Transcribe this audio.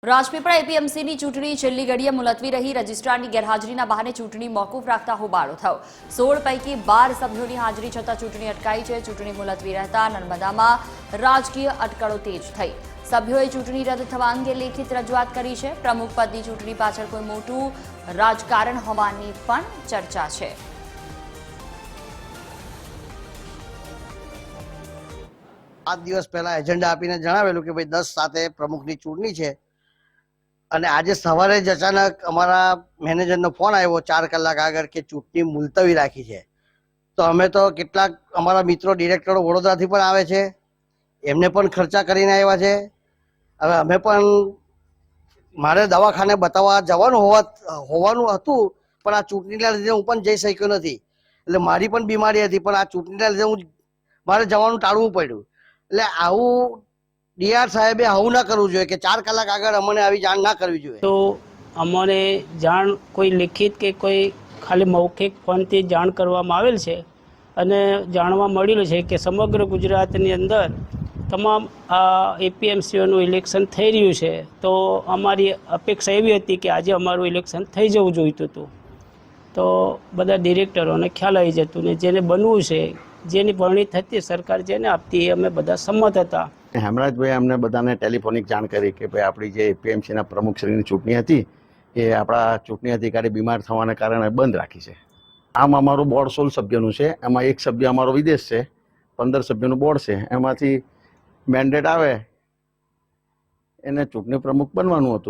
રાજપીપળા એપીએમસીની ચૂંટણી છેલ્લી ઘડીએ મુલતવી રહી। રજિસ્ટ્રારની ગેરહાજરીના બહાને ચૂંટણી મોકૂફ રાખતા હોબાળો થયો। 16 પૈકી 12 સભ્યોની હાજરી છતાં ચૂંટણી અટકાઈ છે। ચૂંટણી મુલતવી રહેતા નર્મદામાં રાજકીય અટકળો તેજ થઈ। સભ્યોએ ચૂંટણી રદ થવા અંગે લેખિત રજૂઆત કરી છે। પ્રમુખ પદની ચૂંટણી પાછળ કોઈ મોટું રાજકારણ હોવાની પણ ચર્ચા છે। पांच दिवस पहला एजेंडा आपीने जणावेलुं के भाई 10/7 प्रमुखनी चूंटणी छे અને આજે સવારે જ અચાનક અમારા મેનેજરનો ફોન આવ્યો 4 કલાક આગળ કે ચૂંટણી મુલતવી રાખી છે। તો અમે તો કેટલાક અમારા મિત્રો ડિરેક્ટરો વડોદરાથી પણ આવે છે, એમને પણ ખર્ચા કરીને આવ્યા છે। હવે અમે પણ મારે દવાખાને બતાવવા જવાનું હોવાનું હતું, પણ આ ચૂંટણીના લીધે હું પણ જઈ શક્યો નથી। એટલે મારી પણ બીમારી હતી, પણ આ ચૂંટણીના લીધે મારે જવાનું ટાળવું પડ્યું। એટલે આવું ડીઆર સાહેબે આવું ના કરવું જોઈએ કે 4 કલાક આગળ અમને આવી જાણ ના કરવી જોઈએ। તો અમને જાણ કોઈ લિખિત કે કોઈ ખાલી મૌખિક ફોનથી જાણ કરવામાં આવેલ છે અને જાણવા મળેલું છે કે સમગ્ર ગુજરાતની અંદર તમામ એપીએમસીઓનું ઇલેક્શન થઈ રહ્યું છે। તો અમારી અપેક્ષા એવી હતી કે આજે અમારું ઇલેક્શન થઈ જવું જોઈતું હતું। તો બધા ડિરેક્ટરોને ખ્યાલ આવી જતું ને જેને બનવું છે, જેની પરણિત હતી સરકાર જેને આપતી એ અમે બધા સંમત હતા। હેમરાજભાઈ અમને બધાને ટેલિફોનિક જાણ કરી કે ભાઈ આપણી જે એપીએમસીના પ્રમુખશ્રીની ચૂંટણી હતી એ આપણા ચૂંટણી અધિકારી બીમાર થવાને કારણે બંધ રાખી છે। આમ અમારું બોર્ડ 16 સભ્યોનું છે, એમાં એક સભ્ય અમારો વિદેશ છે, 15 સભ્યોનું બોર્ડ છે। એમાંથી મેન્ડેટ આવે એને ચૂંટણી પ્રમુખ બનવાનું હતું।